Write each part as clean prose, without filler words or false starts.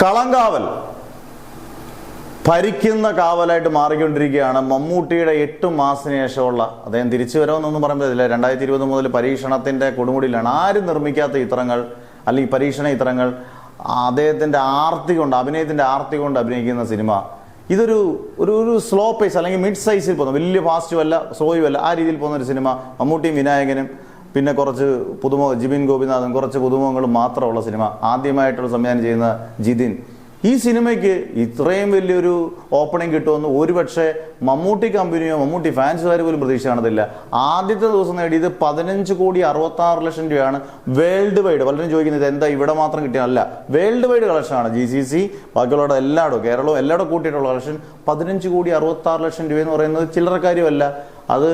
കളങ്കാവൽ ഭരിക്കുന്ന കാവലായിട്ട് മാറിക്കൊണ്ടിരിക്കുകയാണ്. മമ്മൂട്ടിയുടെ 8 മാസത്തിന് ശേഷമുള്ള അദ്ദേഹം തിരിച്ചു വരവെന്നൊന്നും പറയാൻ പറ്റില്ല. 2020 മുതൽ പരീക്ഷണത്തിന്റെ കൊടുമുടിയിലാണ്. ആരും നിർമ്മിക്കാത്ത ചിത്രങ്ങൾ അല്ലെങ്കിൽ പരീക്ഷണ ചിത്രങ്ങൾ, അദ്ദേഹത്തിന്റെ ആർത്തി കൊണ്ട്, അഭിനയത്തിന്റെ ആർത്തി കൊണ്ട് അഭിനയിക്കുന്ന സിനിമ. ഇതൊരു ഒരു സ്ലോ പേസ് അല്ലെങ്കിൽ മിഡ് സൈസിൽ പോകുന്ന, വലിയ ഫാസ്റ്റും അല്ല സ്ലോയും അല്ല, ആ രീതിയിൽ പോകുന്ന ഒരു സിനിമ. മമ്മൂട്ടിയും വിനായകനും പിന്നെ കുറച്ച് ജിബിൻ ഗോപിനാഥും കുറച്ച് പുതുമുഖങ്ങളും മാത്രമുള്ള സിനിമ. ആദ്യമായിട്ടുള്ള സംവിധാനം ചെയ്യുന്ന ജിതിൻ. ഈ സിനിമയ്ക്ക് ഇത്രയും വലിയൊരു ഓപ്പണിംഗ് കിട്ടുമെന്ന് ഒരുപക്ഷെ മമ്മൂട്ടി കമ്പനിയോ മമ്മൂട്ടി ഫാൻസുകാർ പോലും പ്രതീക്ഷ കാണത്തില്ല. ആദ്യത്തെ ദിവസം നേടിയത് 15,66,00,000 രൂപയാണ് വേൾഡ് വൈഡ്. പലരും ചോദിക്കുന്നത് എന്താ ഇവിടെ മാത്രം കിട്ടിയതല്ല, വേൾഡ് വൈഡ് കളക്ഷനാണ്. GCC ബാക്കിയുള്ള എല്ലായിടവും, കേരളവും എല്ലായിടും കൂട്ടിയിട്ടുള്ള കളക്ഷൻ 15,66,00,000 രൂപ എന്ന് പറയുന്നത് ചില്ലറ കാര്യമല്ല. അത്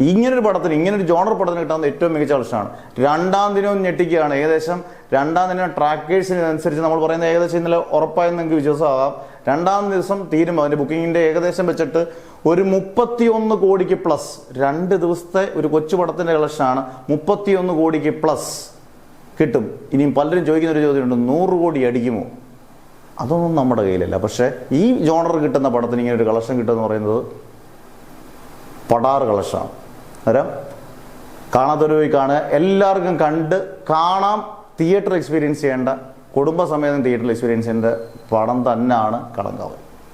ഇങ്ങനൊരു പടത്തിന്, ഇങ്ങനൊരു ജോണർ പടത്തിന് കിട്ടാവുന്ന ഏറ്റവും മികച്ച കളക്ഷനാണ്. രണ്ടാം ദിനവും ഞെട്ടിക്കുകയാണ്. ഏകദേശം രണ്ടാം ദിനം ട്രാക്കേഴ്സിനനുസരിച്ച് നമ്മൾ പറയുന്നത് ഏകദേശം ഇന്നലെ ഉറപ്പായെന്ന് നിങ്ങൾക്ക് വിശ്വാസമാകാം. രണ്ടാം ദിവസം തീരുമ്പോൾ അതിന്റെ ബുക്കിങ്ങിന്റെ ഏകദേശം വെച്ചിട്ട് ഒരു 31 കോടിക്ക് പ്ലസ്. 2 ദിവസത്തെ ഒരു കൊച്ചു പടത്തിന്റെ കളക്ഷനാണ്. 31 കോടിക്ക് പ്ലസ് കിട്ടും. ഇനിയും പലരും ചോദിക്കുന്ന ഒരു ചോദ്യമുണ്ട്, 100 കോടി അടിക്കുമോ? അതൊന്നും നമ്മുടെ കയ്യിലല്ല. പക്ഷേ ഈ ജോണർ കിട്ടുന്ന പടത്തിന് ഇങ്ങനെ ഒരു കളക്ഷൻ കിട്ടുമെന്ന് പറയുന്നത് പടാറ് കളക്ഷനാണ്. അന്നേരം കാണാത്തൊരു പോയി കാണുക. എല്ലാവർക്കും കാണാം. തിയേറ്റർ എക്സ്പീരിയൻസ് ചെയ്യേണ്ട, കുടുംബസമേതം തിയേറ്ററിൽ എക്സ്പീരിയൻസ് ചെയ്യേണ്ട പടം തന്നെയാണ് കളങ്കാവൽ.